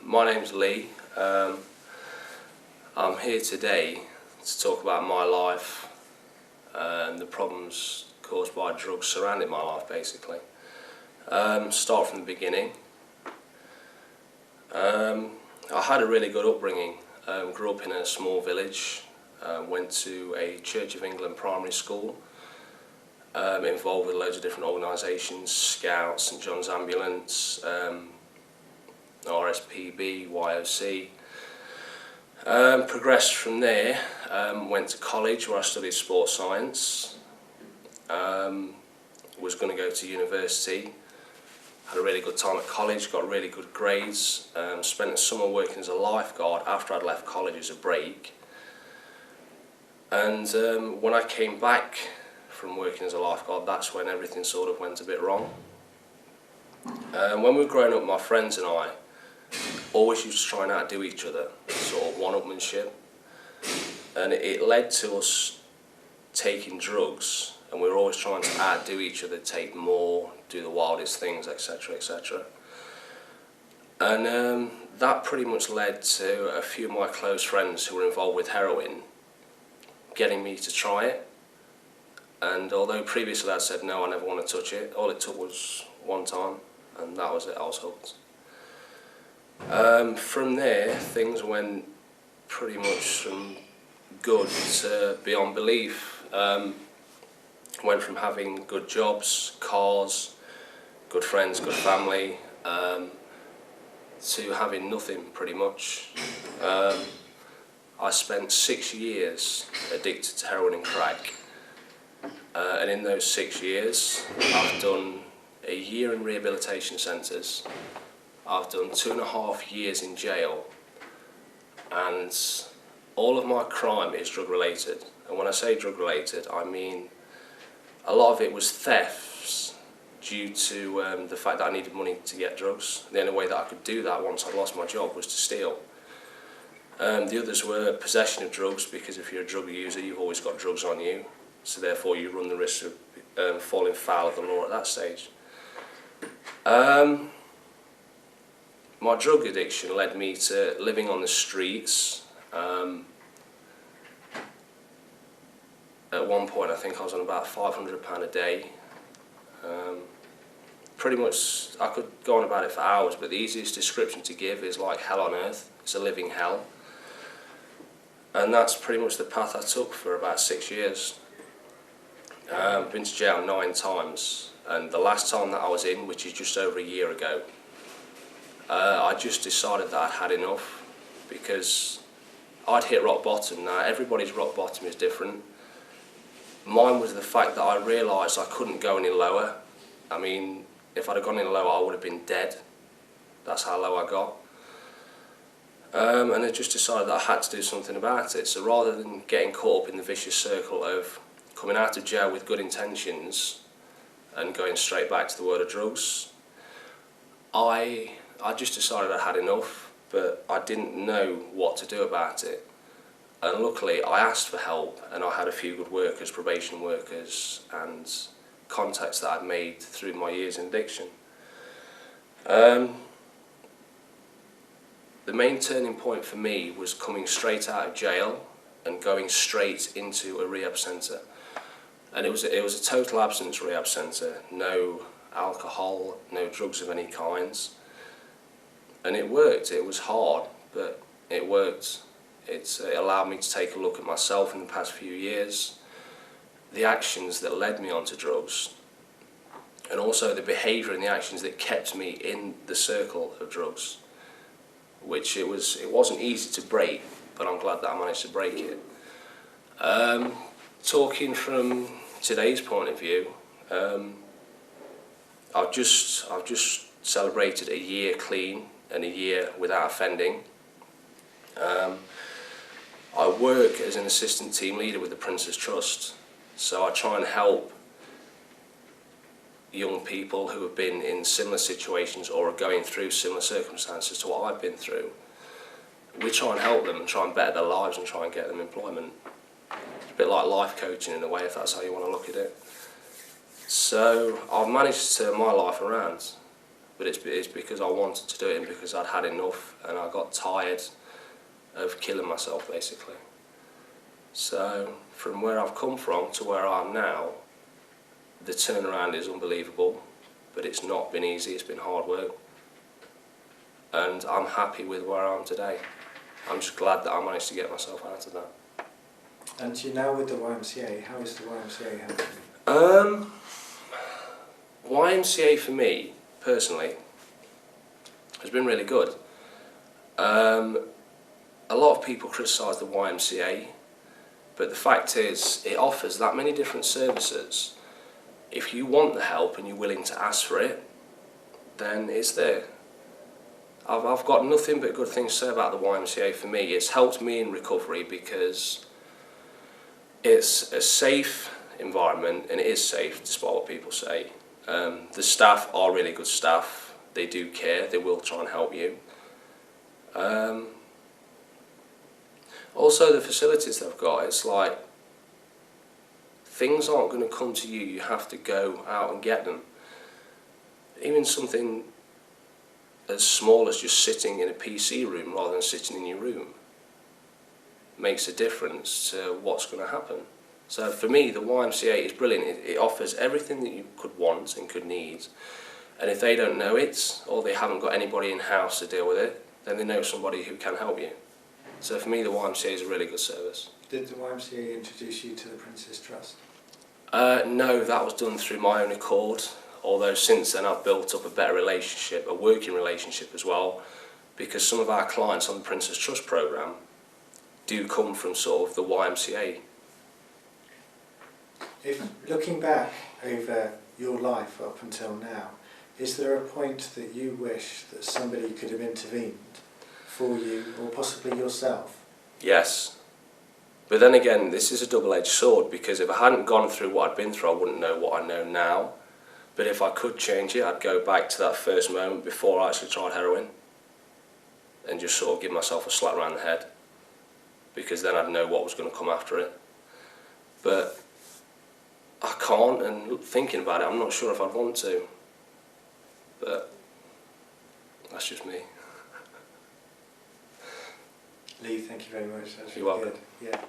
My name's Lee. I'm here today to talk about my life and the problems caused by drugs surrounding my life, basically. Start from the beginning. I had a really good upbringing. Grew up in a small village, went to a Church of England primary school, involved with loads of different organisations, Scouts, St John's Ambulance, RSPB, YOC. Progressed from there, went to college where I studied sports science, was going to go to university, had a really good time at college, got really good grades, spent a summer working as a lifeguard after I'd left college as a break. And when I came back from working as a lifeguard, that's when everything sort of went a bit wrong. When we were growing up, my friends and I always used to try and outdo each other, sort of one-upmanship, and it led to us taking drugs, and we were always trying to outdo each other, take more, do the wildest things, etc, etc. And that pretty much led to a few of my close friends who were involved with heroin getting me to try it. And although previously I'd said no, I never want to touch it, all it took was one time, and that was it, I was hooked. From there, things went pretty much from good to beyond belief. Went from having good jobs, cars, good friends, good family, to having nothing, pretty much. I spent 6 years addicted to heroin and crack. And in those 6 years, I've done a year in rehabilitation centres, I've done 2.5 years in jail, and all of my crime is drug related. And when I say drug related, I mean a lot of it was thefts due to the fact that I needed money to get drugs. The only way that I could do that once I lost my job was to steal. The others were possession of drugs, because if you're a drug user, you've always got drugs on you, so therefore you run the risk of falling foul of the law at that stage. My drug addiction led me to living on the streets. At one point I think I was on about £500 a day. Pretty much, I could go on about it for hours, but the easiest description to give is like hell on earth. It's a living hell. And that's pretty much the path I took for about 6 years. Been to jail 9 times, and the last time that I was in, which is just over a year ago, I just decided that I'd had enough, because I'd hit rock bottom. Now, everybody's rock bottom is different. Mine was the fact that I realised I couldn't go any lower. I mean, if I'd have gone any lower, I would have been dead. That's how low I got. And I just decided that I had to do something about it. So rather than getting caught up in the vicious circle of coming out of jail with good intentions and going straight back to the world of drugs, I just decided I had enough, but I didn't know what to do about it. And luckily I asked for help, and I had a few good workers, probation workers, and contacts that I'd made through my years in addiction. The main turning point for me was coming straight out of jail and going straight into a rehab centre. And it was a total abstinence rehab centre, no alcohol, no drugs of any kinds. And it worked. It was hard, but it worked. It allowed me to take a look at myself in the past few years, the actions that led me onto drugs, and also the behaviour and the actions that kept me in the circle of drugs, which it wasn't easy to break, but I'm glad that I managed to break it. Talking from today's point of view, I've just celebrated a year clean and a year without offending. I work as an assistant team leader with the Prince's Trust, so I try and help young people who have been in similar situations or are going through similar circumstances to what I've been through. We try and help them and try and better their lives and try and get them employment. It's a bit like life coaching in a way, if that's how you want to look at it. So I've managed to turn my life around. but it's because I wanted to do it and because I'd had enough and I got tired of killing myself, basically. So from where I've come from to where I am now, the turnaround is unbelievable, but it's not been easy, it's been hard work. And I'm happy with where I am today. I'm just glad that I managed to get myself out of that. And you now with the YMCA, how is the YMCA helping you? YMCA for me, personally, has been really good. A lot of people criticise the YMCA, but the fact is it offers that many different services. If you want the help and you're willing to ask for it, then it's there. I've got nothing but good things to say about the YMCA for me. It's helped me in recovery because it's a safe environment, and it is safe despite what people say. The staff are really good staff. They do care, they will try and help you. Also the facilities they've got, it's like things aren't going to come to you, you have to go out and get them. Even something as small as just sitting in a PC room rather than sitting in your room makes a difference to what's going to happen. So for me, the YMCA is brilliant. It offers everything that you could want and could need, and if they don't know it or they haven't got anybody in-house to deal with it, then they know somebody who can help you. So for me, the YMCA is a really good service. Did the YMCA introduce you to the Prince's Trust? No, that was done through my own accord, although since then I've built up a better relationship, a working relationship as well, because some of our clients on the Prince's Trust programme do come from sort of the YMCA. If looking back over your life up until now, is there a point that you wish that somebody could have intervened for you, or possibly yourself? Yes. But then again, this is a double-edged sword, because if I hadn't gone through what I'd been through, I wouldn't know what I know now. But if I could change it, I'd go back to that first moment before I actually tried heroin and just sort of give myself a slap around the head, because then I'd know what was going to come after it. But I can't, and thinking about it, I'm not sure if I'd want to. But that's just me. Lee, thank you very much. That's You're really welcome. good. Yeah.